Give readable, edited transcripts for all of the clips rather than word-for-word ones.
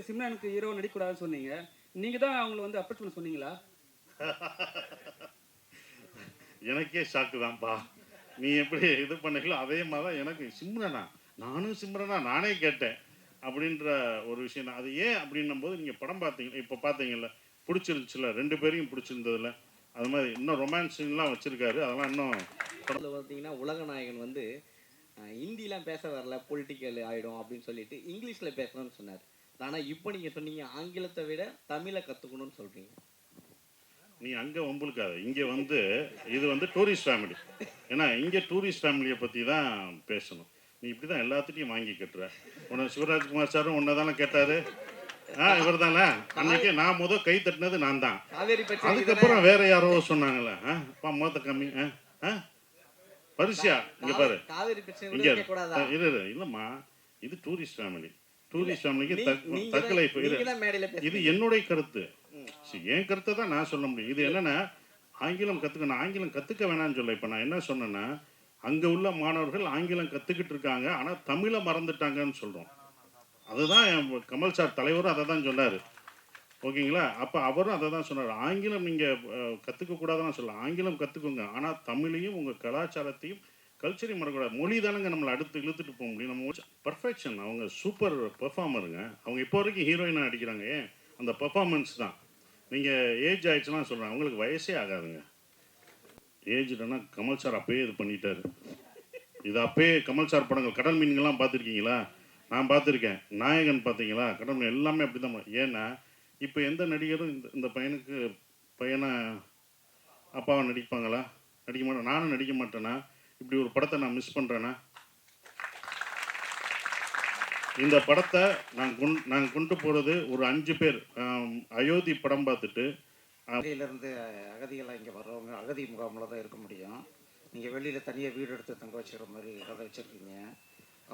சிம்ரனுக்கு hero நடிக்கக்கூடாதுன்னு சொன்னீங்க. நீங்கள் தான் அவங்கள வந்து அப்ரோச் பண்ண சொன்னீங்களா? எனக்கே ஷாக்கு தான்ப்பா. நீ எப்படி இது பண்ணீங்களோ அதே மாதிரி தான் எனக்கு சிம்ரனா, நானும் சிம்ரனா நானே கேட்டேன் அப்படின்ற ஒரு விஷயம் தான். அது ஏன் அப்படின்னும் போது நீங்கள் படம் பார்த்தீங்க, இப்போ பார்த்தீங்கல்ல, பிடிச்சிருந்துச்சுல, 2 பேரையும் பிடிச்சிருந்ததில்ல. அது மாதிரி இன்னும் ரொமான்ஸ் சீன்லாம் வச்சுருக்காரு. அதெல்லாம் இன்னும் படத்தில் பார்த்தீங்கன்னா உலகநாயகன் வந்து ஹிந்திலாம் பேச வரல, பொலிட்டிக்கல் ஆகிடும் அப்படின்னு சொல்லிட்டு இங்கிலீஷில் பேசணும்னு சொன்னார். ஆனால் இப்போ நீங்கள் சொன்னீங்க ஆங்கிலத்தை விட தமிழை கற்றுக்கணும்னு சொல்கிறீங்க. நீ அங்கே வம்புழுக்காத. இங்கே வந்து இது வந்து டூரிஸ்ட் ஃபேமிலி. ஏன்னா இங்கே டூரிஸ்ட் ஃபேமிலியை பற்றி தான் பேசணும். நீ இப்படி தான் எல்லாத்துட்டையும் வாங்கி கட்டுற. உன்னை சிவராஜ்குமார் சாரும் உன்னை தானே கேட்டார். இவர் தானே அன்னைக்கு நான் கை தட்டினது நான் தான். அதுக்கப்புறம் வேற யாரோ சொன்னாங்களே, மொத்த கம்மி பரிசியா இங்க பாரு, இங்க இரு இல்லம்மா, இது டூரிஸ்ட் ஃபேமிலி. டூரிஸ்ட் ஃபேமிலிக்கு தக்க லைஃப். இது என்னுடைய கருத்து, என் கருத்தை தான் நான் சொல்ல முடியும். இது என்னன்னா ஆங்கிலம் கற்றுக்கணும், ஆங்கிலம் கற்றுக்க வேணாம்னு சொல்ல. இப்போ நான் என்ன சொன்னேன்னா, அங்கே உள்ள மாணவர்கள் ஆங்கிலம் கற்றுக்கிட்டு இருக்காங்க, ஆனால் தமிழை மறந்துட்டாங்கன்னு சொல்கிறோம். அதுதான் கமல் சார் தலைவரும் அதை தான் சொன்னார். ஓகேங்களா? அப்போ அவரும் அதை தான் சொன்னார். ஆங்கிலம் நீங்கள் கற்றுக்கக்கூடாதுன்னு சொல்லலாம், ஆங்கிலம் கற்றுக்கோங்க, ஆனால் தமிழையும் உங்கள் கலாச்சாரத்தையும் கல்ச்சரையும் மறக்கக்கூடாது. மொழி தானங்க நம்மளை அடுத்து இழுத்துட்டு போக முடியும். நம்ம பர்ஃபெக்ஷன், அவங்க சூப்பர் பெர்ஃபார்மருங்க. அவங்க இப்போ வரைக்கும் ஹீரோயினாக நடிக்கிறாங்க. ஏன் அந்த பெர்ஃபார்மன்ஸ் தான். நீங்கள் ஏஜ் ஆகிடுச்சுன்னா சொல்கிறேன், அவங்களுக்கு வயசே ஆகாதுங்க. ஏஜ்னா கமல் சார் அப்பயே இது பண்ணிட்டாரு. இது அப்பயே கமல் சார் படங்கள், கடல் மீன்கள்லாம் பார்த்துருக்கீங்களா? நான் பார்த்துருக்கேன். நாயகன் பார்த்தீங்களா? கடல் மீன் எல்லாமே அப்படி தான். ஏன்னா இப்போ எந்த நடிகரும் இந்த பையனை அப்பாவை நடிப்பாங்களா? நடிக்க மாட்டேன். நானும் நடிக்க மாட்டேன்னா இப்படி ஒரு படத்தை நான் மிஸ் பண்ணுறேன்னா? இந்த படத்தை நாங்கள் கொண்டு போகிறது ஒரு 5 பேர். அயோத்தி படம் பார்த்துட்டு அகதியிலேருந்து அகதிகளாக இங்கே வர்றவங்க அகதி முகாமில் தான் இருக்க முடியும். நீங்கள் வெளியில் தனியாக வீடு எடுத்து தங்க வச்சுக்கிற மாதிரி கதை வச்சுருக்கீங்க.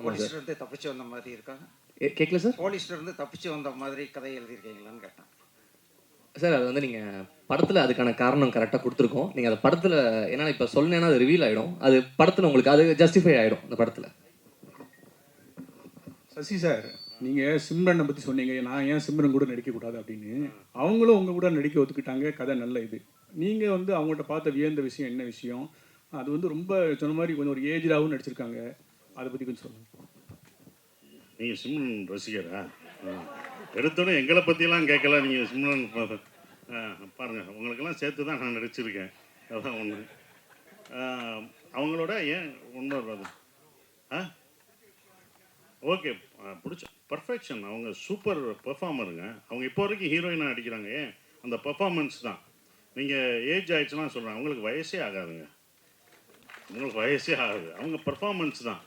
போலீஸ்லேருந்து தப்பிச்சு வந்த மாதிரி இருக்காங்க. கேட்கல சார்? போலீஸ்லேருந்து தப்பிச்சு வந்த மாதிரி கதை எழுதியிருக்கீங்களான்னு கேட்டேன் சார். அது வந்து நீங்கள் படத்தில் அதுக்கான காரணம் கரெக்டாக கொடுத்துருக்கோம். நீங்கள் அதை படத்தில் ஏன்னா இப்போ சொன்னேன்னா அது ரிவீல் ஆகிடும். அது படத்தில் உங்களுக்கு அது ஜஸ்டிஃபை ஆகிடும் அந்த படத்தில். சசி சார், நீங்கள் சிம்ரனை பற்றி சொன்னீங்க, நான் ஏன் சிம்ரன் கூட நடிக்கக்கூடாது அப்படின்னு. அவங்களும் உங்கள் கூட நடிக்க ஒத்துக்கிட்டாங்க. கதை நல்ல இது. நீங்கள் வந்து அவங்கள்ட்ட பார்த்த வியந்த விஷயம் என்ன விஷயம்? அது வந்து ரொம்ப சொன்ன மாதிரி கொஞ்சம் ஒரு ஏஜ்டாகவும் நடிச்சிருக்காங்க. அதை பற்றி கொஞ்சம் சொல்லுங்கள். நீங்கள் சிம்ரன் ரசிகரா? எடுத்தோன்னே எங்களை பற்றிலாம் கேட்கல. நீங்கள் சிம்ரன் பாருங்கள், உங்களுக்கெல்லாம் சேர்த்து தான் நான் நடிச்சிருக்கேன். அதுதான் ஒன்று. அவங்களோட ஏன் ஒன்று வராது? ஓகே, பிடிச்ச பர்ஃபெக்ஷன், அவங்க சூப்பர் பெர்ஃபார்மருங்க. அவங்க இப்போ வரைக்கும் ஹீரோயினாக நடிக்கிறாங்க. ஏன் அந்த பெர்ஃபார்மன்ஸ் தான். நீங்கள் ஏஜ் ஆகிடுச்சுன்னா சொல்கிறேன், அவங்களுக்கு வயசே ஆகாதுங்க. உங்களுக்கு வயசே ஆகாது, அவங்க பெர்ஃபார்மன்ஸ் தான்.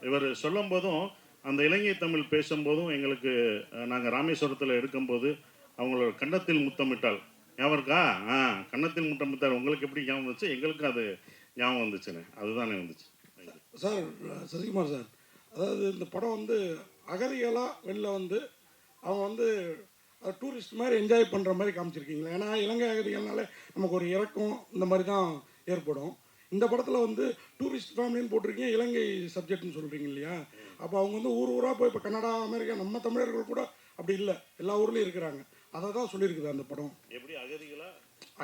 இவர் சொல்லும் போதும் அந்த இலங்கை தமிழ் பேசும்போதும் எங்களுக்கு, நாங்கள் ராமேஸ்வரத்தில் எடுக்கும்போது அவங்களோட கன்னத்தில் முத்தமிட்டால் ஞாபகம் இருக்கா? கன்னத்தில் முத்தமிட்டால் உங்களுக்கு எப்படி ஞாபகம் வந்துச்சு? எங்களுக்கும் அது ஞாபகம் வந்துச்சுன்னு. அதுதானே வந்துச்சு சார். சசிகுமார் சார், அதாவது இந்த படம் வந்து அகதிகளாக வெளில வந்து அவங்க வந்து டூரிஸ்ட் மாதிரி என்ஜாய் பண்ணுற மாதிரி காமிச்சிருக்கீங்களா? ஏன்னா இலங்கை அகதிகள்னாலே நமக்கு ஒரு இறக்கம் இந்த மாதிரி தான் ஏற்படும். இந்த படத்தில் வந்து டூரிஸ்ட் ஃபேமிலின்னு போட்டிருக்கீங்க, இலங்கை சப்ஜெக்ட்னு சொல்கிறீங்க இல்லையா? அப்போ அவங்க வந்து ஊராக போய் இப்போ கனடா, அமெரிக்கா, நம்ம தமிழர்கள் கூட அப்படி இல்லை, எல்லா ஊர்லேயும் இருக்கிறாங்க. அதை தான் சொல்லியிருக்குது அந்த படம். எப்படி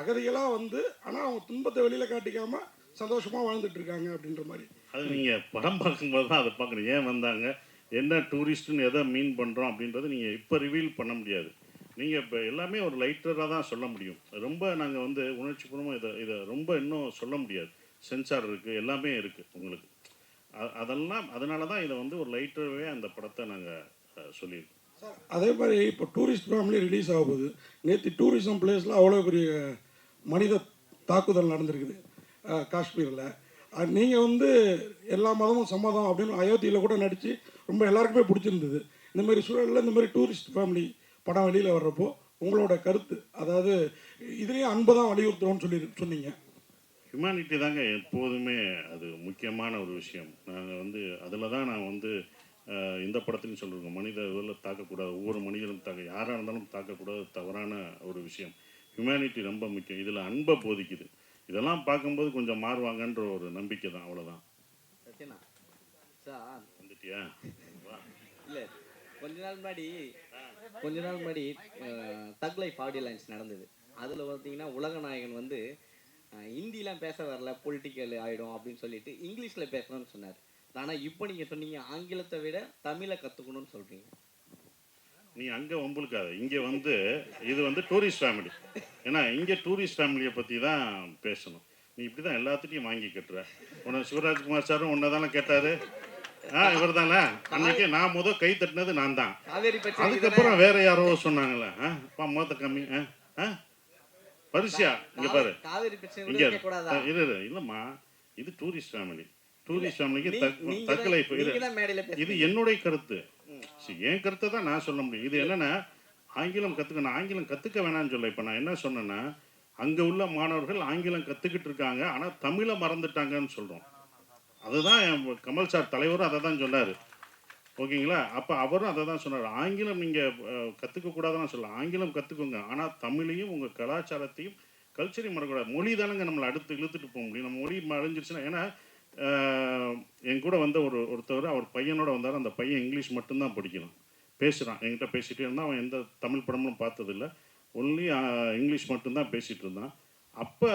அகதிகளாக வந்து ஆனால் அவங்க துன்பத்தை வெளியில் காட்டிக்காமல் சந்தோஷமாக வாழ்ந்துட்டு இருக்காங்க அப்படின்ற மாதிரி. அது நீங்கள் படம் பார்க்கும்போது தான் அதை பார்க்கணும். ஏன் வந்தாங்க, என்ன டூரிஸ்ட்டுன்னு எதை மீன் பண்ணுறோம் அப்படின்றது நீங்கள் இப்போ ரிவீல் பண்ண முடியாது. நீங்கள் இப்போ எல்லாமே ஒரு லைட்டராக தான் சொல்ல முடியும். ரொம்ப நாங்கள் வந்து உணர்ச்சிபூர்வமாக இதை ரொம்ப இன்னும் சொல்ல முடியாது. சென்சார் இருக்குது, எல்லாமே இருக்குது உங்களுக்கு. அதெல்லாம் அதனால தான் இதை வந்து ஒரு லைட்டராகவே அந்த படத்தை நாங்கள் சொல்லியிருக்கோம் சார். அதே மாதிரி இப்போ டூரிஸ்ட் ஃபேமிலி ரிலீஸ் ஆக போகுது. நேற்று டூரிசம் பிளேஸில் அவ்வளோ பெரிய மனித தாக்குதல் நடந்திருக்குது காஷ்மீரில். நீங்கள் வந்து எல்லா மதமும் சம்மதம் அப்படின்னு அயோத்தியில் கூட நடித்து ரொம்ப எல்லாருக்குமே பிடிச்சிருந்தது. இந்த மாதிரி சூழலில் இந்த மாதிரி டூரிஸ்ட் ஃபேமிலி படம் வெளியில் வர்றப்போ உங்களோட கருத்து, அதாவது இதுலேயும் அன்பை தான் வலியுறுத்துறோம்னு சொன்னீங்க. ஹியூமனிட்டி தாங்க எப்போதுமே அது முக்கியமான ஒரு விஷயம். நாங்கள் வந்து அதில் தான் நான் வந்து இந்த படத்துலையும் சொல்லியிருக்கோம், மனித இதில் தாக்கக்கூடாது, ஒவ்வொரு மனிதனும் யாராக இருந்தாலும் தாக்கக்கூடாது, தவறான ஒரு விஷயம். ஹியூமனிட்டி ரொம்ப முக்கியம். இதில் அன்பை போதிக்குது. இதெல்லாம் பார்க்கும்போது கொஞ்சம் மாறுவாங்கன்ற ஒரு நம்பிக்கை தான், அவ்வளோதான். சார் வந்துட்டியா? இல்லை, கொஞ்ச நாள் முன்னாடி கொஞ்ச நாள் முன்னாடி தக் லைஃப் ஆடியோ லான்ச் நடந்தது. அதில் பார்த்தீங்கன்னா உலகநாயகன் வந்து ஹிந்திலாம் பேச வரல, பொலிட்டிக்கல் ஆகிடும் அப்படின்னு சொல்லிட்டு இங்கிலீஷில் பேசணும்னு சொன்னார். ஆனால் இப்போ நீங்கள் சொன்னீங்க ஆங்கிலத்தை விட தமிழை கற்றுக்கணும்னு சொல்கிறீங்க. நீ அங்கே ஒம்புலுக்காத, இங்கே வந்து இது வந்து டூரிஸ்ட் ஃபேமிலி. ஏன்னா இங்கே டூரிஸ்ட் ஃபேமிலியை பற்றி தான் பேசணும். நீ இப்படி தான் எல்லாத்துட்டையும் வாங்கி கட்டுற. உன்னை சிவராஜ்குமார் சாரும் உன்னை தானே கேட்டார். இவர் தானே அன்னைக்கு நான் கை தட்டினது நான் தான். காவேரி பிரச்சனை அதுக்கப்புறம் வேற யாரோ சொன்னாங்களே, மொத்த கம்மி பரிசியா இங்கே பாரு. காவேரி பிரச்சனை இங்கே கூடாதா? இல்லைம்மா, இது டூரிஸ்ட் ஃபேமிலி. டூரிஸ்ட் ஃபேமிலிக்கு தக்க லைஃப். இது என்னுடைய கருத்து. என் கருத்தை தான் நான் சொல்ல முடியும். இது என்னன்னா ஆங்கிலம் கற்றுக்கணும், ஆங்கிலம் கற்றுக்க வேணாம்னு சொல்ல. இப்போ நான் என்ன சொன்னேன்னா, அங்கே உள்ள மாணவர்கள் ஆங்கிலம் கற்றுக்கிட்டு இருக்காங்க, ஆனால் தமிழை மறந்துட்டாங்கன்னு சொல்கிறோம். அதுதான் கமல் சார் தலைவரும் அதை தான் சொன்னார். ஓகேங்களா? அப்போ அவரும் அதை தான் சொன்னார். ஆங்கிலம் நீங்கள் கற்றுக்கக்கூடாதுன்னு சொல்லலாம், ஆங்கிலம் கற்றுக்கோங்க, ஆனால் தமிழையும் உங்கள் கலாச்சாரத்தையும் கல்ச்சரையும் மறக்கக்கூடாது. மொழி தானங்க நம்மளை அடுத்து இழுத்துட்டு போக முடியும். நம்ம மொழி அழிஞ்சிருச்சுன்னா, ஏன்னா என் கூட வந்த ஒருத்தவர், அவர் பையனோட வந்தார். அந்த பையன் இங்கிலீஷ் மட்டும்தான் படிக்கணும், பேசுகிறான். என்கிட்ட பேசிகிட்டே இருந்தால். அவன் எந்த தமிழ் படமும் பார்த்ததில்லை, ஒன்லி இங்கிலீஷ் மட்டும்தான் பேசிகிட்டு இருந்தான். அப்போ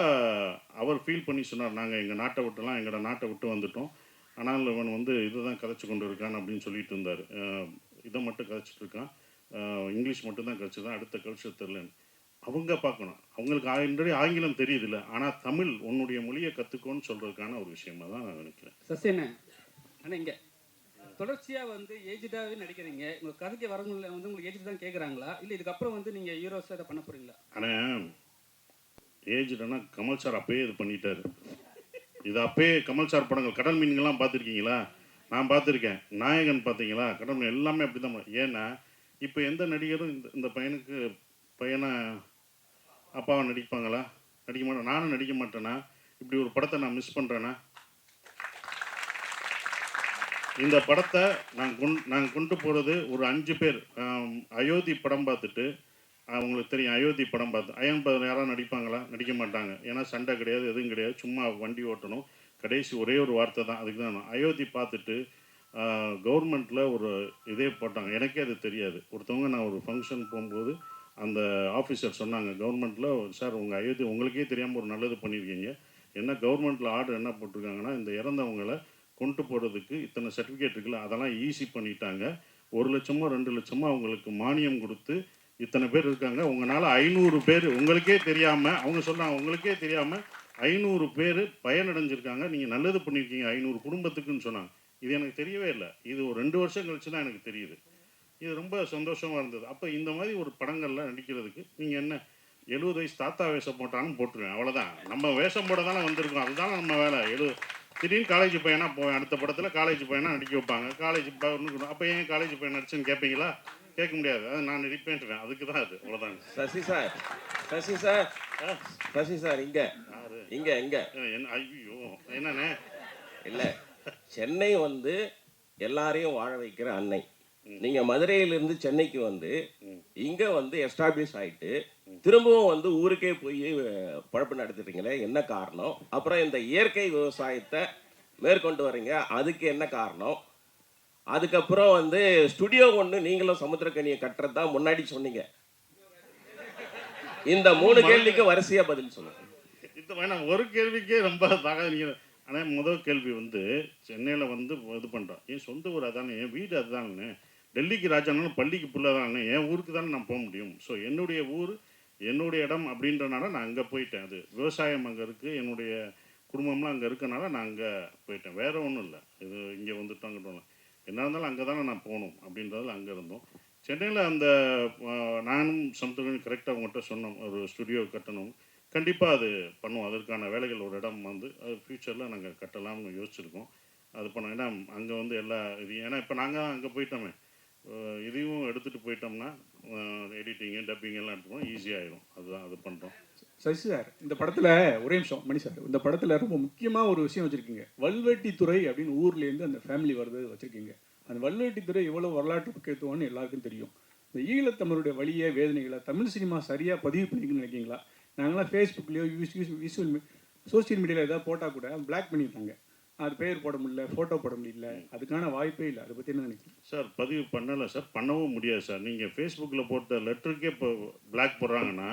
அவர் ஃபீல் பண்ணி சொன்னார், நாங்கள் எங்கள் நாட்டை விட்டுலாம் எங்களோட நாட்டை விட்டு வந்துட்டோம், ஆனால் இவன் வந்து இதை தான் கதைச்சி கொண்டு இருக்கான் அப்படின்னு சொல்லிட்டு இருந்தார். இதை மட்டும் கதைச்சிட்டு இருக்கான், இங்கிலீஷ் மட்டும்தான் கதைச்சிதான், அடுத்த கல்ச்சர் தெரிலன்னு. அவங்க பார்க்கணும், அவங்களுக்கு ஆல்ரெடி ஆங்கிலம் தெரியுதில்ல, ஆனால் தமிழ் உன்னுடைய மொழியை கற்றுக்கோன்னு சொல்கிறதுக்கான ஒரு விஷயமா தான் நான் நினைக்கிறேன். சசியண்ணே, ஆனால் இங்கே தொடர்ச்சியாக வந்து ஏஜ்டாகவே நடிக்கிறீங்க. உங்கள் கதைக்கு வரவங்கள வந்து உங்களுக்கு ஏஜ் தான் கேட்குறாங்களா, இல்லை இதுக்கப்புறம் வந்து நீங்கள் ஹீரோஸாக இதை பண்ண போகிறீங்களா? ஆனால் ஏஜ்டுனா கமல் சார் அப்பயே இது பண்ணிட்டாரு. இது அப்பயே கமல் சார் படங்கள், கடல் மீன்கள்லாம் பார்த்துருக்கீங்களா? நான் பார்த்துருக்கேன். நாயகன் பார்த்தீங்களா? கடல் மீன் எல்லாமே அப்படி தான். ஏன்னா இப்போ எந்த நடிகரும் இந்த பையனை அப்பாவை நடிப்பாங்களா? நடிக்க மாட்டேன். நானும் நடிக்க மாட்டேன்னா? இப்படி ஒரு படத்தை நான் மிஸ் பண்ணுறேன்னா? இந்த படத்தை நான் கொண்டு போகிறது ஒரு 5 பேர். அயோத்தி படம் பார்த்துட்டு, அவங்களுக்கு தெரியும் அயோத்தி படம் பார்த்து, அயன் பதர் யாராவது நடிப்பாங்களா? நடிக்க மாட்டாங்க. ஏன்னா சண்டை கிடையாது, எதுவும் கிடையாது, சும்மா வண்டி ஓட்டணும், கடைசி ஒரே ஒரு வார்த்தை தான். அதுக்கு தான் அயோத்தி பார்த்துட்டு கவர்மெண்ட்டில் ஒரு இதே போட்டாங்க. எனக்கே அது தெரியாது. ஒருத்தவங்க நான் ஒரு ஃபங்க்ஷன் போகும்போது அந்த ஆஃபீஸர் சொன்னாங்க, கவர்மெண்ட்டில் சார் உங்கள் அயோத்தி உங்களுக்கே தெரியாமல் ஒரு நல்லது பண்ணியிருக்கீங்க. என்ன கவர்மெண்ட்டில் ஆர்டர் என்ன போட்டிருக்காங்கன்னா, இந்த இறந்தவங்களை கொண்டு போகிறதுக்கு இத்தனை சர்டிஃபிகேட் இருக்குல்ல, அதெல்லாம் ஈஸி பண்ணிட்டாங்க. 1 லட்சமோ 2 லட்சமோ அவங்களுக்கு மானியம் கொடுத்து, இத்தனை பேர் இருக்காங்க, உங்களால் 500 பேர் உங்களுக்கே தெரியாமல், அவங்க சொல்கிறாங்க உங்களுக்கே தெரியாமல் 500 பேர் பயனடைஞ்சிருக்காங்க, நீங்கள் நல்லது பண்ணியிருக்கீங்க 500 குடும்பத்துக்குன்னு சொன்னாங்க. இது எனக்கு தெரியவே இல்லை. இது ஒரு 2 வருஷம் கழிச்சு தான் எனக்கு தெரியுது. இது ரொம்ப சந்தோஷமாக இருந்தது. அப்போ இந்த மாதிரி ஒரு படங்களில் நடிக்கிறதுக்கு நீங்கள் என்ன 70 வயசு தாத்தா வேஷம் போட்டாலும் போட்டுருவேன், அவ்வளோதான். நம்ம வேஷம் போட தானே வந்திருக்கோம், அதுதானே நம்ம வேலை. திடீர்னு காலேஜ் பையனா போவேன், அடுத்த படத்தில் காலேஜ் பையனா நடிக்க வைப்பாங்க. காலேஜ் பையன் அப்போ ஏன் காலேஜ் பையன் நடிச்சுன்னு கேட்பீங்களா? கேட்க முடியாது. அது நான் நடிப்பேன்ட்டுவேன், அதுக்கு தான் அது, அவ்வளோதாங்க. சசி சார் இங்கே என்ன? ஐயோ என்னண்ணே? இல்லை, சென்னை வந்து எல்லாரையும் வாழ வைக்கிற அன்னை. நீங்க மதுரையிலிருந்து சென்னைக்கு வந்து இங்க வந்து எஸ்டாப்ளிஷ் ஆயிட்டு திரும்பவும் வந்து ஊருக்கே போய் பழப்பு நடத்துறீங்களே, என்ன காரணம்? அப்புறம் இந்த இயற்கை விவசாயத்தை மேற்கொண்டு வரீங்க, அதுக்கு என்ன காரணம்? அதுக்கப்புறம் வந்து ஸ்டுடியோ ஒன்று நீங்களும் சமுத்திரக்கனியை கட்டுறது தான் முன்னாடி சொன்னீங்க. இந்த 3 கேள்விக்கு வரிசையா பதில் சொல்லுங்க. இது வேணாம், ஒரு கேள்விக்கே ரொம்ப தகாதீங்க. ஆனால் முதல் கேள்வி வந்து சென்னையில் வந்து இது பண்ணுறோம், என் சொந்த ஊர் அதானே, என் வீடு அதுதானே, டெல்லிக்கு ராஜானாலும் பள்ளிக்கு புள்ள தானே, என் ஊருக்கு தானே நான் போக முடியும். ஸோ என்னுடைய ஊர் என்னுடைய இடம் அப்படின்றனால நான் அங்கே போயிட்டேன். அது விவசாயம் அங்கே இருக்குது, என்னுடைய குடும்பம்லாம் அங்கே இருக்கனால நான் அங்கே போயிட்டேன், வேறு ஒன்றும் இல்லை. இது இங்கே வந்துட்டு அங்கிட்டோம், என்ன இருந்தாலும் அங்கே தானே நான் போகணும் அப்படின்றதில் அங்கே இருந்தோம். சென்னையில் அந்த நானும் சமுத்திரம் கரெக்டாக அவங்ககிட்ட சொன்னோம், ஒரு ஸ்டுடியோ கட்டணும், கண்டிப்பாக அது பண்ணுவோம். அதற்கான வேலைகள் ஒரு இடம் வந்து அது ஃப்யூச்சரில் நாங்கள் கட்டலாம்னு யோசிச்சுருக்கோம். அது பண்ணோம். ஏன்னா அங்கே வந்து எல்லா இதையும், ஏன்னா இப்போ நாங்கள் அங்கே போயிட்டோமே, இதையும் எடுத்துகிட்டு போயிட்டோம்னா எடிட்டிங்கு டப்பிங் எல்லாம் எடுத்துப்போம், ஈஸியாகிடும். அதுதான் அது பண்ணுறோம். சசி சார், இந்த படத்தில் ஒரே நிமிஷம் மணி சார், இந்த படத்தில் ரொம்ப முக்கியமாக ஒரு விஷயம் வச்சுருக்கீங்க. வல்வெட்டித்துறை அப்படின்னு ஊர்லேருந்து அந்த ஃபேமிலி வருது வச்சுருக்கீங்க. அந்த வல்வெட்டித்துறை எவ்வளோ வரலாற்று முக்கியத்துவம்னு எல்லாருக்கும் தெரியும். இந்த ஈழத்தமிழுடைய வழியை வேதனைகளை தமிழ் சினிமா சரியாக பதிவு பண்ணிக்கணும்னு நினைக்கிங்களா? நாங்களாம் ஃபேஸ்புக்லேயோ சோஷியல் மீடியாவில் ஏதாவது போட்டால் கூட பிளாக் பண்ணியிருக்காங்க. அது பேர் போட முடியல, ஃபோட்டோ போட முடியல, அதுக்கான வாய்ப்பே இல்லை. அதை பற்றி என்ன நினைக்கிறீங்க? சார் பதிவு பண்ணலை சார், பண்ணவும் முடியாது சார். நீங்கள் ஃபேஸ்புக்கில் போட்ட லெட்டருக்கே இப்போ பிளாக் போடுறாங்கன்னா,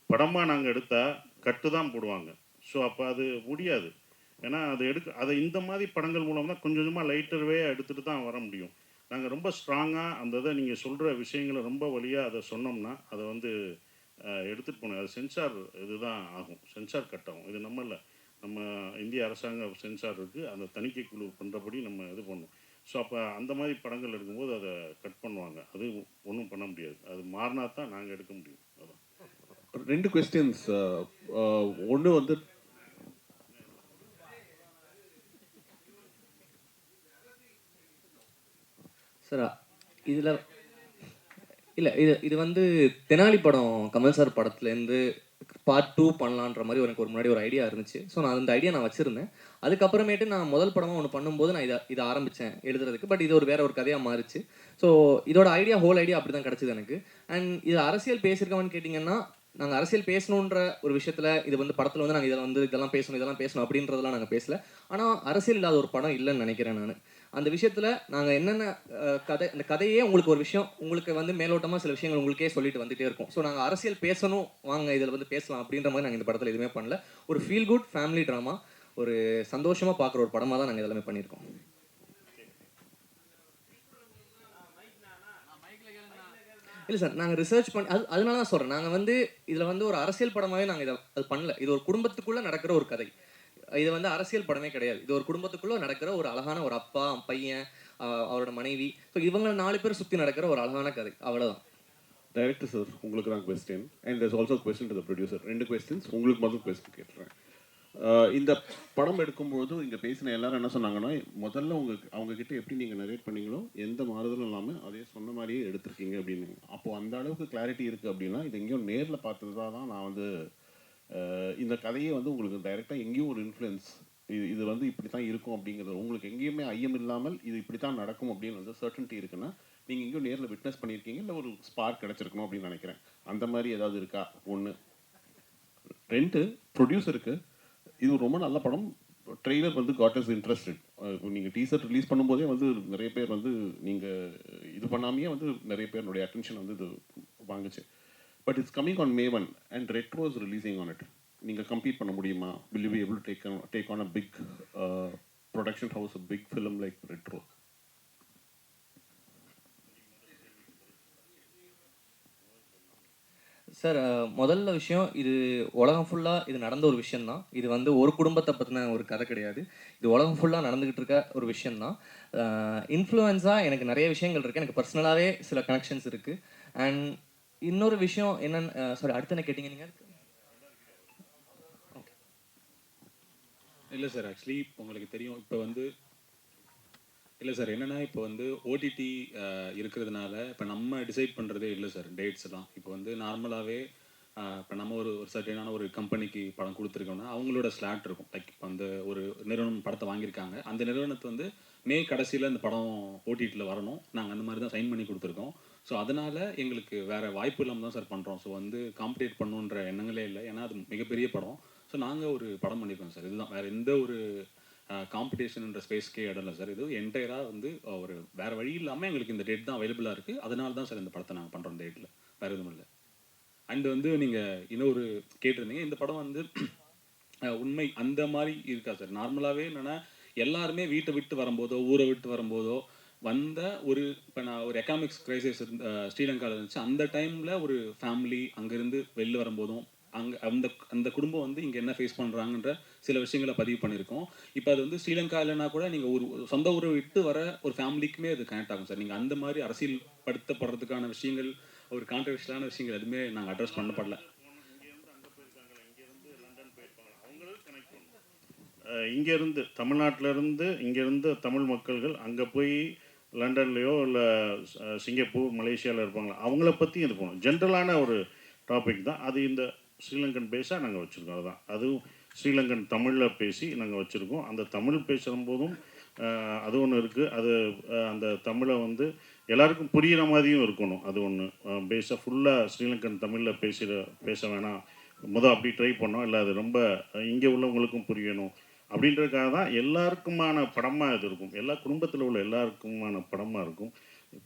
படமாக நாங்கள் எடுத்தால் கட்டு தான் போடுவாங்க. ஸோ அப்போ அது முடியாது. ஏன்னா அது அதை இந்த மாதிரி படங்கள் மூலம் தான் கொஞ்சம் கொஞ்சமாக லைட்டர்வே எடுத்துகிட்டு தான் வர முடியும். நாங்கள் ரொம்ப ஸ்ட்ராங்காக அந்த இதை நீங்கள் சொல்கிற விஷயங்களை ரொம்ப வழியாக அதை சொன்னோம்னா அதை வந்து எடுத்துகிட்டு போனோம். அது சென்சார் இதுதான் ஆகும், சென்சார் கட் ஆகும். இது நம்ம இந்திய அரசாங்க சென்சார் இருக்குது, அந்த தணிக்கை குழு பண்ணுறபடி நம்ம இது பண்ணணும். ஸோ அப்போ அந்த மாதிரி படங்கள் எடுக்கும்போது அதை கட் பண்ணுவாங்க. அது ஒன்றும் பண்ண முடியாது, அது மாறினா தான் நாங்கள் எடுக்க முடியும். அதான் 2 கொஸ்டின்ஸ். ஒன்று வந்து சார் இதில் இல்லை, இது வந்து தெனாலி படம் கமல் சார் படத்துலேருந்து பார்ட் 2 பண்ணலான்ற மாதிரி எனக்கு ஒரு முன்னாடி ஒரு ஐடியா இருந்துச்சு. ஸோ நான் அந்த ஐடியா நான் வச்சுருந்தேன். அதுக்கப்புறமேட்டு நான் முதல் படமாக ஒன்று பண்ணும்போது நான் இதை ஆரம்பித்தேன் எழுதுறதுக்கு. பட் இது வேற ஒரு கதையாக மாறிச்சு. ஸோ இதோட ஹோல் ஐடியா அப்படி தான் கிடச்சிது எனக்கு. அண்ட் இது அரசியல் பேசியிருக்கோம்னு கேட்டிங்கன்னா, நாங்கள் அரசியல் பேசணுன்ற ஒரு விஷயத்தில் இது வந்து படத்தில் வந்து நாங்கள் இதெல்லாம் பேசணும் அப்படின்றதெல்லாம் நாங்கள் பேசல. ஆனால் அரசியல் இல்லாத ஒரு படம் இல்லைன்னு நினைக்கிறேன் நான். அந்த விஷயத்தில் நாங்கள் என்னென்ன இந்த கதையே உங்களுக்கு ஒரு விஷயம், உங்களுக்கு வந்து மேலோட்டமாக சில விஷயங்கள் உங்களுக்கே சொல்லிட்டு வந்துகிட்டே இருக்கும். ஸோ நாங்கள் அரசியல் பேசணும், வாங்க இதில் வந்து பேசலாம் அப்படின்ற மாதிரி நாங்கள் இந்த படத்தில் எதுவுமே பண்ணல. ஒரு ஃபீல் குட் ஃபேமிலி ட்ராமா, ஒரு சந்தோஷமாக பார்க்குற ஒரு படமாக தான் நாங்கள் எல்லாமே பண்ணியிருக்கோம். இல்லை சார், நாங்கள் ரிசர்ச் பண்ணி அதனால தான் சொல்கிறேன். நாங்கள் வந்து இதில் வந்து ஒரு அரசியல் படமாகவே நாங்கள் அது பண்ணல. இது ஒரு குடும்பத்துக்குள்ளே நடக்கிற ஒரு கதை. இது வந்து அரசியல் படமே கிடையாது. இது ஒரு குடும்பத்துக்குள்ளே நடக்கிற ஒரு அழகான ஒரு அப்பா, பையன், அவரோட மனைவி, ஸோ இவங்க 4 பேர் சுற்றி நடக்கிற ஒரு அழகான கதை, அவ்வளோதான். டைரக்டர் சார், உங்களுக்கு தான் question and there's also question to the producer. 2 questions. உங்களுக்கு முதல் கொஸ்டின் கேட்டுறேன். இந்த படம் எடுக்கும்போது இங்கே பேசின எல்லாரும் என்ன சொன்னாங்கன்னா, முதல்ல அவங்க கிட்ட எப்படி நீங்கள் நரேட் பண்ணீங்களோ எந்த மாறுதலும் இல்லாமல் அதே சொன்ன மாதிரியே எடுத்திருக்கீங்க அப்படின்னு. அப்போது அந்த அளவுக்கு கிளாரிட்டி இருக்குது அப்படின்னா, இது எங்கேயும் நேரில் பார்த்தது தான் நான் வந்து இந்த கதையே வந்து உங்களுக்கு டைரெக்டாக எங்கேயும் ஒரு இன்ஃப்ளூயன்ஸ், இது வந்து இப்படி தான் இருக்கும் அப்படிங்கிறது உங்களுக்கு எங்கேயுமே ஐயம் இல்லாமல் இது இப்படி தான் நடக்கும் அப்படின்னு வந்து சர்டன்ட்டி இருக்குன்னா, நீங்கள் எங்கேயும் நேரில் விட்னஸ் பண்ணியிருக்கீங்க, இல்லை ஒரு ஸ்பார்க் கிடச்சிருக்கணும் அப்படின்னு நினைக்கிறேன். அந்த மாதிரி ஏதாவது இருக்கா? 1. 2, ப்ரொடியூசருக்கு இது ரொம்ப நல்ல படம், ட்ரெய்லர் வந்து காட் இஸ் இன்ட்ரெஸ்டட். நீங்கள் டீசர் ரிலீஸ் பண்ணும்போதே வந்து நிறைய பேர் வந்து நீங்கள் இது பண்ணாமையே வந்து நிறைய பேருடைய அட்டென்ஷன் வந்து இது வாங்குச்சு. But it's coming on May 1 and Retro is releasing on it. நீங்கள் கம்பீட் பண்ண முடியுமா? Will you be able to take on a big production house, a big film like Retro? Sir, முதல்ல விஷயம், இது உலகம் ஃபுல்லாக இது நடந்த ஒரு விஷயந்தான். இது வந்து ஒரு குடும்பத்தை பற்றின ஒரு கதை கிடையாது. இது உலகம் ஃபுல்லாக நடந்துக்கிட்டு இருக்க ஒரு விஷயந்தான். இன்ஃப்ளூயன்ஸாக எனக்கு நிறைய விஷயங்கள் இருக்குது. எனக்கு பர்சனலாகவே சில கனெக்ஷன்ஸ் இருக்குது. அண்ட் இன்னொரு விஷயம் என்னென்னு, சாரி, அடுத்து என்ன கேட்டிங்க நீங்கள்? இல்லை சார், ஆக்சுவலி உங்களுக்கு தெரியும், இப்போ வந்து இல்லை சார், என்னென்னா இப்போ வந்து ஓடிடி இருக்கிறதுனால இப்போ நம்ம டிசைட் பண்ணுறதே இல்லை சார் டேட்ஸ்லாம். இப்போ வந்து நார்மலாகவே இப்போ நம்ம ஒரு சர்டனான ஒரு கம்பெனிக்கு படம் கொடுத்துருக்கோம்னா அவங்களோட ஸ்லாட் இருக்கும். லைக் இப்போ அந்த ஒரு நிறுவனம் படத்தை வாங்கியிருக்காங்க, அந்த நிறுவனத்தை வந்து மே கடைசியில் இந்த படம் ஓடிடியில் வரணும், நாங்கள் அந்த மாதிரி தான் சைன் பண்ணி கொடுத்துருக்கோம். ஸோ அதனால் எங்களுக்கு வேறு வாய்ப்பு இல்லாமல் தான் சார் பண்ணுறோம். ஸோ வந்து காம்படேட் பண்ணணுன்ற எண்ணங்களே இல்லை, ஏன்னா அது மிகப்பெரிய படம். ஸோ நாங்கள் ஒரு படம் பண்ணியிருக்கோம் சார். இதுதான், வேறு எந்த ஒரு காம்படிஷன்ன்ற ஸ்பேஸ்க்கே இடம் இல்லை சார். இது என்டையராக வந்து ஒரு வேறு வழி இல்லாமல் எங்களுக்கு இந்த டேட் தான் அவைலபிளாக இருக்குது. அதனால தான் சார் இந்த படத்தை நாங்கள் பண்ணுறோம் டேட்டில், வேறு எதுவும் இல்லை. அண்டு வந்து நீங்கள் இன்னொரு கேட்டிருந்தீங்க, இந்த படம் வந்து உண்மை அந்த மாதிரி இருக்கா சார்? நார்மலாகவே என்னென்னா, எல்லாருமே வீட்டை விட்டு வரும்போதோ ஊரை விட்டு வரும்போதோ வந்த ஒரு, இப்போ நான் ஒரு எக்கனாமிக்ஸ் கிரைசிஸ் ஸ்ரீலங்காவில் இருந்துச்சு, அந்த டைமில் ஒரு ஃபேமிலி அங்கேருந்து வெளில வரும்போதும் அங்கே அந்த குடும்பம் வந்து இங்கே என்ன ஃபேஸ் பண்ணுறாங்கன்ற சில விஷயங்களை பதிவு பண்ணியிருக்கோம். இப்போ அது வந்து ஸ்ரீலங்கா இல்லைனா கூட நீங்கள் ஒரு சொந்த ஊரை விட்டு வர ஒரு ஃபேமிலிக்குமே அது கனெக்ட் ஆகும் சார். நீங்கள் அந்த மாதிரி அரசியல்படுத்தப்படுறதுக்கான விஷயங்கள், ஒரு கான்ட்ரவர்ஷியலான விஷயங்கள் எதுவுமே நாங்கள் அட்ரஸ் பண்ணப்படல. இங்கேருந்து தமிழ்நாட்டிலேருந்து இங்கேருந்து தமிழ் மக்கள்கள் அங்கே போய் லண்டன்லேயோ இல்லை சிங்கப்பூர் மலேசியாவில் இருப்பாங்களா, அவங்கள பற்றி இது போகணும். ஜென்ரலான ஒரு டாபிக் தான் அது. இந்த ஸ்ரீலங்கன் பேஸாக நாங்கள் வச்சுருக்கோம். அதுதான், அதுவும் ஸ்ரீலங்கன் தமிழில் பேசி நாங்கள் வச்சுருக்கோம். அந்த தமிழ் பேசும்போதும் அது ஒன்று இருக்குது. அது அந்த தமிழை வந்து எல்லாருக்கும் புரிகிற மாதிரியும் இருக்கணும். அது ஒன்று பேஸாக ஃபுல்லாக ஸ்ரீலங்கன் தமிழில் பேச வேணாம், அப்படி ட்ரை பண்ணோம். இல்லை அது ரொம்ப இங்கே உள்ளவங்களுக்கும் புரியணும் அப்படின்றதுக்காக தான் எல்லாருக்குமான படமாக இது இருக்கும். எல்லா குடும்பத்தில் உள்ள எல்லாருக்குமான படமாக இருக்கும்.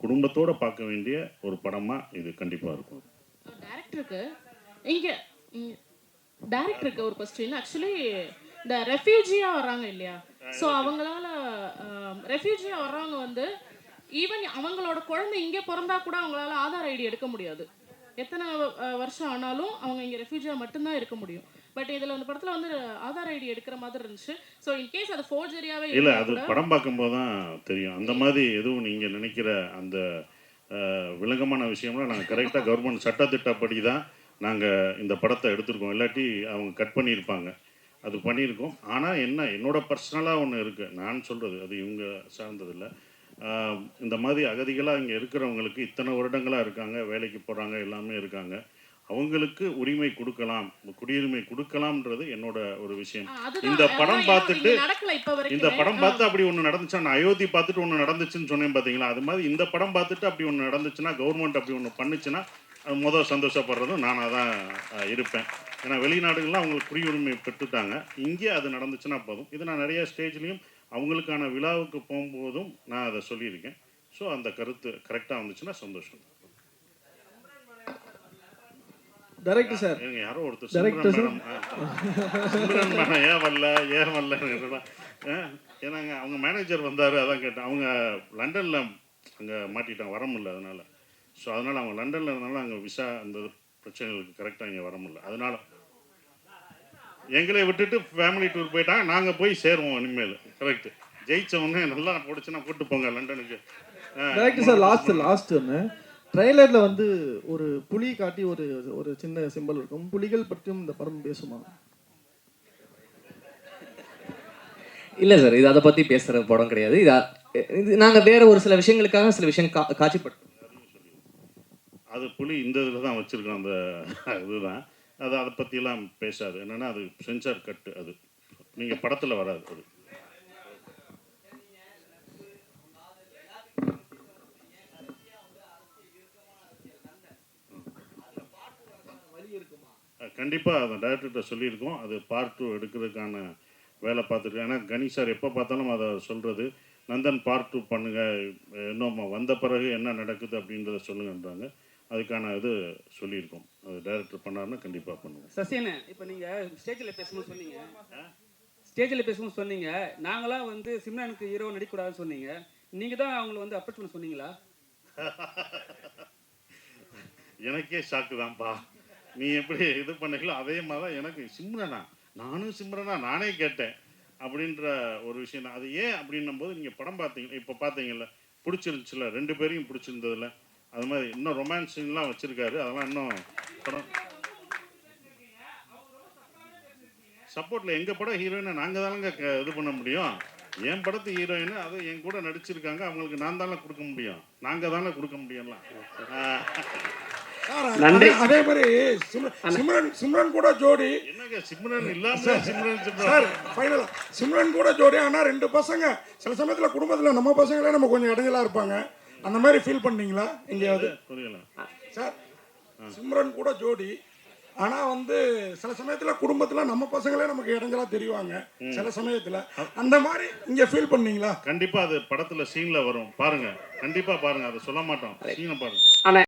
குடும்பத்தோடு பார்க்க வேண்டிய ஒரு படமாக இது கண்டிப்பாக இருக்கும். டேரக்டருக்கு ஒரு கொஸ்டின். ஆக்சுவலி இந்த ரெஃப்யூஜியாக வர்றாங்க இல்லையா, ஸோ அவங்களால ரெஃப்யூஜியாக வர்றவங்க வந்து ஈவன் அவங்களோட குழந்தை இங்கே பிறந்தா கூட அவங்களால ஆதார் ஐடி எடுக்க முடியாது. எத்தனை வருஷம் ஆனாலும் அவங்க இங்கே ரெஃப்யூஜியாக மட்டும்தான் இருக்க முடியும். பட் இதில் அந்த படத்தில் வந்து ஆதார் ஐடி எடுக்கிற மாதிரி இருந்துச்சு. ஸோ இன்கேஸ் அது ஃபோர்ஜரியாகவே இல்லை, அது படம் பார்க்கும்போது தான் தெரியும். அந்த மாதிரி எதுவும் நீங்கள் நினைக்கிற அந்த விளங்கமான விஷயம்லாம் நாங்கள் கரெக்டாக கவர்மெண்ட் சட்டத்திட்டப்படி தான் நாங்கள் இந்த படத்தை எடுத்திருக்கோம். இல்லாட்டி அவங்க கட் பண்ணியிருப்பாங்க. அது பண்ணியிருக்கோம். ஆனால் என்னோட பர்சனலாக ஒன்று இருக்குது. நான் சொல்கிறது அது இவங்க சார்ந்ததில்லை. இந்த மாதிரி அகதிகளாக இங்கே இருக்கிறவங்களுக்கு இத்தனை வருடங்களாக இருக்காங்க, வேலைக்கு போகிறாங்க, எல்லாமே இருக்காங்க. அவங்களுக்கு உரிமை கொடுக்கலாம், குடியுரிமை கொடுக்கலாம்ன்றது என்னோட ஒரு விஷயம். இந்த படம் பார்த்துட்டு அப்படி ஒன்று நடந்துச்சா, நான் அயோத்தி பார்த்துட்டு ஒன்று நடந்துச்சுன்னு சொன்னேன் பார்த்தீங்களா, அது மாதிரி இந்த படம் பார்த்துட்டு அப்படி ஒன்று நடந்துச்சுன்னா, கவர்மெண்ட் அப்படி ஒன்று பண்ணுச்சுன்னா அது முதல் சந்தோஷப்படுறதும் நானாக தான் இருப்பேன். ஏன்னா வெளிநாடுகள்லாம் அவங்களுக்கு குடியுரிமை பெற்றுட்டாங்க. இங்கே அது நடந்துச்சுன்னா போதும். இது நான் நிறைய ஸ்டேஜ்லேயும் அவங்களுக்கான விழாவுக்கு போகும்போதும் நான் அதை சொல்லியிருக்கேன். ஸோ அந்த கருத்து கரெக்டாக வந்துச்சுன்னா சந்தோஷம். டைரக்டர் சார், யாரோ ஒருத்தர் சிம்ரன் மேடம் ஏன் வரல ஏன்னாங்க அவங்க மேனேஜர் வந்தார், அதான் கேட்டேன். அவங்க லண்டனில் அங்கே மாட்டிட்டாங்க, வர முடியல. அதனால் ஸோ அதனால் அவங்க லண்டனில் இருந்தாலும் அங்கே விசா அந்த பிரச்சனைகளுக்கு கரெக்டாக இங்கே வர முடியல. அதனால் எங்களை விட்டுட்டு ஃபேமிலி டூர் போயிட்டாங்க. நாங்கள் போய் சேருவோம் இனிமேல். கரெக்டு. ஜெயிச்சவொன்னே நல்லா போடுச்சுன்னா கூப்பிட்டு போங்க லண்டனுக்கு. டைரக்டர் சார், லாஸ்ட் ஒன்று ட்ரெய்லரில் வந்து ஒரு புலி காட்டி ஒரு சின்ன சிம்பல் இருக்கும். புலிகள் பற்றியும் இந்த படம் பேசுமா? இல்லை சார், இது அதை பற்றி பேசுகிற படம் கிடையாது. இது நாங்கள் வேறு ஒரு சில விஷயங்களுக்காக சில விஷயம் காட்சிப்பட்டோம். அது புலி இந்த இதில் தான் வச்சுருக்கோம். அந்த இதுதான் அது. அதை பற்றியெல்லாம் பேசாது. என்னென்னா அது சென்சார் கட்டு. அது நீங்கள் படத்தில் வராது. அது கண்டிப்பாக அந்த டைரக்டர்கிட்ட சொல்லியிருக்கோம். அது பார்ட் 2 எடுக்கிறதுக்கான வேலை பார்த்துருக்கேன். ஏன்னா கணேஷ் சார் எப்போ பார்த்தாலும் அதை சொல்கிறது, நந்தன் பார்ட் 2 பண்ணுங்கள், இன்னும் வந்த பிறகு என்ன நடக்குது அப்படின்றத சொல்லுங்கன்றாங்க. அதுக்கான இது சொல்லியிருக்கோம். அது டைரக்டர் பண்ணாருன்னா கண்டிப்பாக பண்ணுவோம். சசியண்ணே, இப்போ நீங்கள் ஸ்டேஜில் பேசும்போது சொன்னீங்க நாங்களாம் வந்து சிம்ரனுக்கு ஹீரோ நடிக்கக்கூடாதுன்னு சொன்னீங்க. நீங்கள் தான் அவங்கள வந்து அப்ரோச் பண்ண சொன்னீங்களா? எனக்கே ஷாக்கு தான்ப்பா. நீ எப்படி இது பண்ணீங்களோ அதே மாதிரி தான் எனக்கு சிம்ரனா நானே கேட்டேன் அப்படின்ற ஒரு விஷயம் தான். அது ஏன் அப்படின்னும் போது நீங்கள் படம் பார்த்தீங்க, இப்போ பார்த்தீங்கல்ல, பிடிச்சிருந்துச்சுல, 2 பேரையும் பிடிச்சிருந்ததில்ல. அது மாதிரி இன்னும் ரொமான்ஸ் சீன்லாம் வச்சுருக்காரு. அதெல்லாம் இன்னும் படம் சப்போர்ட்டில் எங்கள் படம் ஹீரோயினை நாங்கள் தானங்க இது பண்ண முடியும். என் படத்து ஹீரோயினு அது என் கூட நடிச்சிருக்காங்க, அவங்களுக்கு நான் தானே கொடுக்க முடியும், நாங்கள் தானே கொடுக்க முடியும்லாம். நன்றி. அதே மாதிரி சிம்ரன் கூட ஜோடி என்னங்க சிம்ரன் இல்லாம சார் ஃபைனலா சிம்ரன் கூட ஜோடி. ஆனால் 2 பசங்க சில சமயத்தில் குடும்பத்தில் நம்ம பசங்களே நம்ம கொஞ்சம் இடைஞ்சலா இருப்பாங்க. அந்த மாதிரி ஃபீல் பண்ணீங்களா எங்கேயாவது? புரியல சார், சிம்ரன் கூட ஜோடி. ஆனால் வந்து சில சமயத்தில் குடும்பத்தில் நம்ம பசங்களே நமக்கு இடைஞ்சலா தெரிவாங்க சில சமயத்தில். அந்த மாதிரி இங்கே ஃபீல் பண்ணீங்களா? கண்டிப்பாக அது படத்தில் சீனில் வரும், பாருங்க. கண்டிப்பாக பாருங்க, அதை சொல்ல மாட்டோம், சீனை பாருங்க.